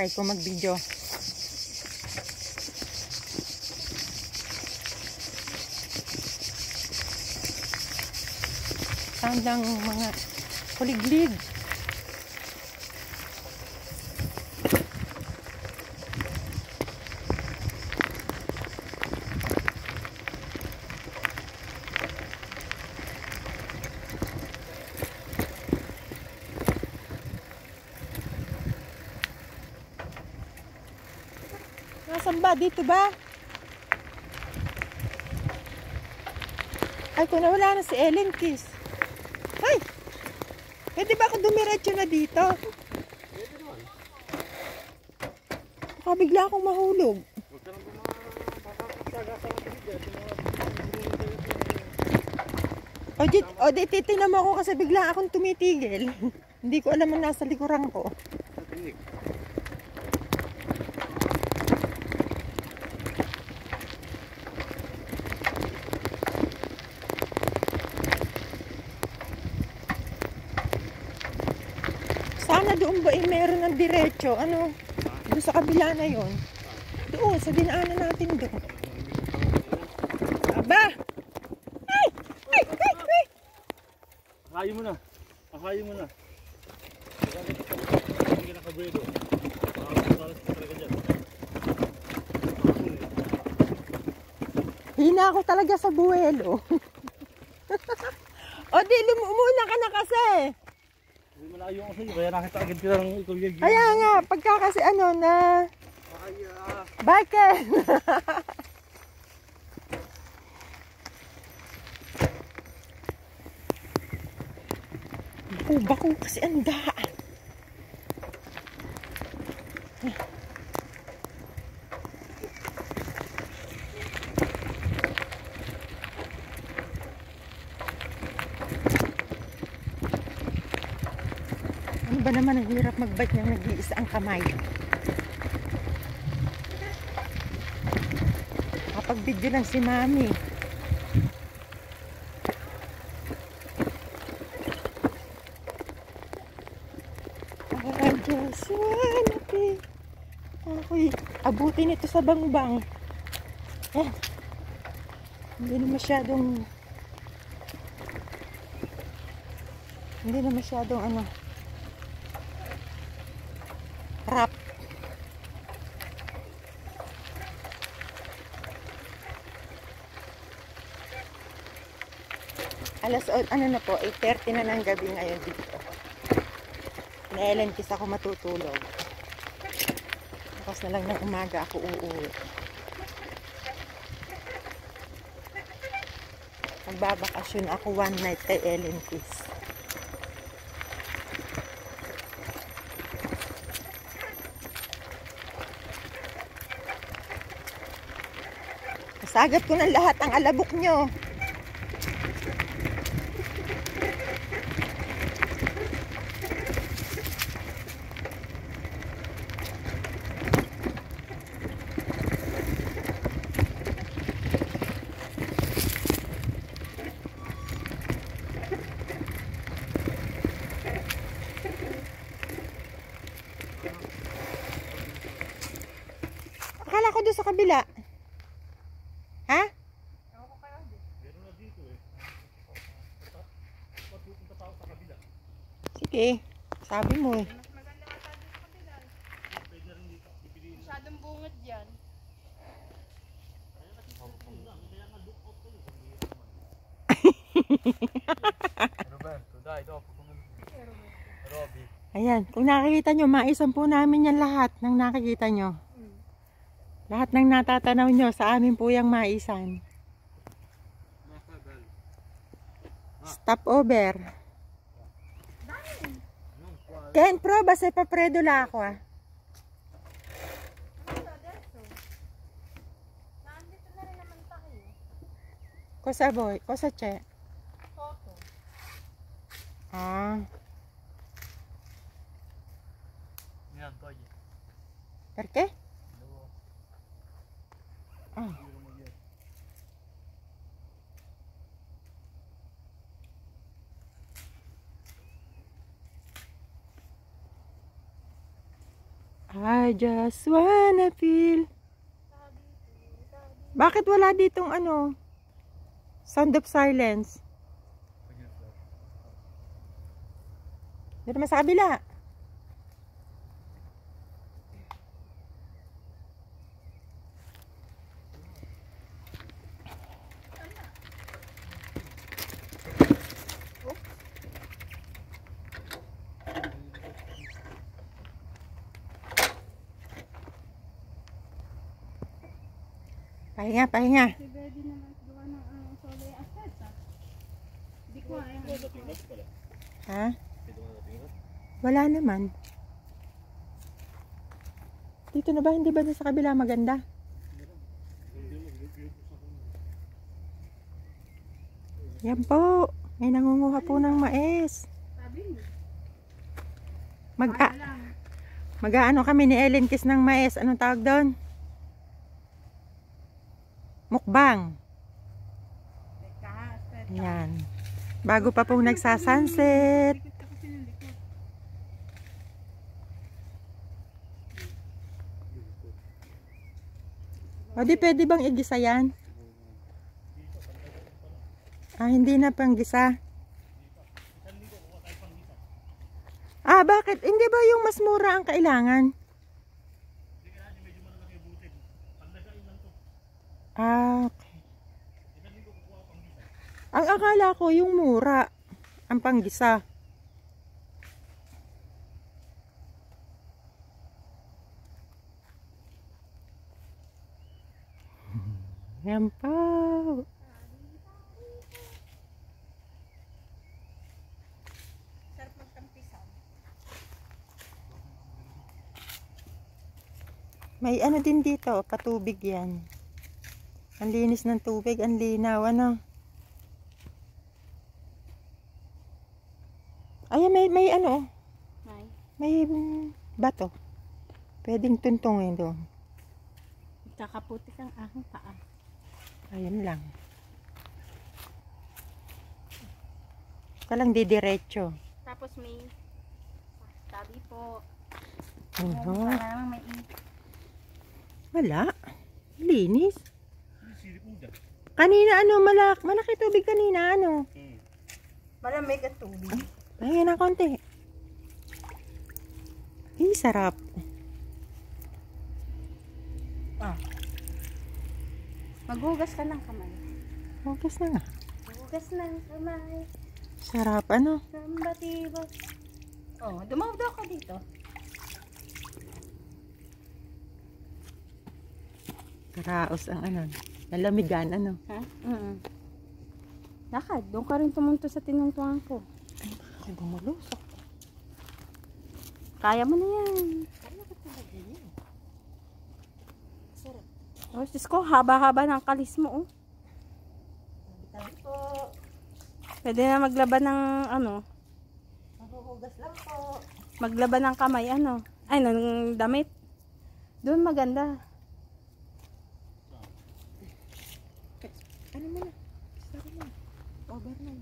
Try ko mag-video. Sound ng mga kuliglig. Nasaan ba? Dito ba? Ay, kung nawala na si Ellen Kiss. Ay! Pwede ba ako dumiretso na dito? Pwede naman. Baka bigla akong mahulog. Huwag ka lang makakapagsagasang tubig. O di titignan mo ako kasi bigla akong tumitigil. Hindi ko alam ang nasa likuran ko. Sana doon ba meron ng diretso? Ano? Doon sa kabila na yon. Doon, sa dinaanan natin doon. Aba! Ay! Ay! Ay! Ay! Akayin mo na. Akayin mo na. Hindi na kabuedo. Hina ako talaga sa buwelo. O di, lumuna ka na kasi. Malayo ako sa'yo, kaya nakita agad kita ng ikuliglig. Kaya nga, pagka kasi ano na... Bakit? Bako kasi ang daan. Ano ba naman ang hirap mag-bike niyang nag-iisa ang kamay? Kapag-video lang si Mami. I just wanna be. Ako'y abutin ito sa bangbang. Eh, hindi na masyadong ano, rap. Ano na po, 8:30 na ng gabi ngayon dito. Na-Ellen Kiss ako matutulog. Tapos na lang ng umaga ako uuwi. Magbabakasyon ako one night kay Ellen Kiss. Nasagap ko ng lahat ang alabok nyo. Akala ko doon sa kabila. Ha? Sige, sabi mo eh. Masyadong bungad dyan. Ayan, kung nakikita nyo, maisan po namin yan lahat ng nakikita nyo. Lahat ng natatanaw nyo sa amin po yung maisan. Stop over. Ken pro, basta papredo la ako ah. Nandito na rin naman tayo. Cosa boy? Cosa che? Photo. Ah. Yan, toye. Perché? Ah. I just wanna feel. Bakit wala ditong ano? Sound of silence. Dito naman sa kabila. Pahinga, pahinga. Si Daddy naman gawa ng solo yung asset ah. Hindi ko ayaw. Ha? Wala naman. Dito na ba? Hindi ba sa kabila maganda? Yan po. May nangunguha po ng mais. Sabi mo. Mag-aano kami ni Ellen Kiss ng mais. Anong tawag doon? Mukbang. Yan. Bago pa pong nagsasunset. O di pwede bang igisa yan? Ah, hindi na pang gisa. Ah, bakit? Hindi ba yung mas mura ang kailangan? Ah, okay. Ang akala ko yung mura ang panggisa. Yan po. Sarap magtampisan. May ano din dito, patubig yan. Ang linis ng tubig, ang linaw, ano. Ayan, may ano, may bato. Pwedeng tuntungin doon. Kakaputik ang aking paa. Ayan lang. Kalang didiretso. Tapos may tabi po. Oho. Parang may Wala. Linis. Kanina ano, malaki tubig kanina ano. malamig at tubig. Pahinga na konti. Sarap. Maghugas ka ng kamay. Hugas na nga. Maghugas ng kamay. Sarap ano. Sambatibo. Oh, dumaw daw ka dito. Karaos ang ano. Nalamigan ano. Ha? Lakad, doon ka rin tumunto sa tinungtuan ko. Ay, bakit bumulusok? Kaya mo na yan. Kaya ka talaga yan. Sarap. Oh, Diyos ko, haba-haba ng kalis mo, oh. Po. Pwede na maglaban ng, ano, Maghuhugas lang po. maglaban ng kamay, ano. Ay, ng damit. Doon maganda. Ano mo na? Sorry na. Over na.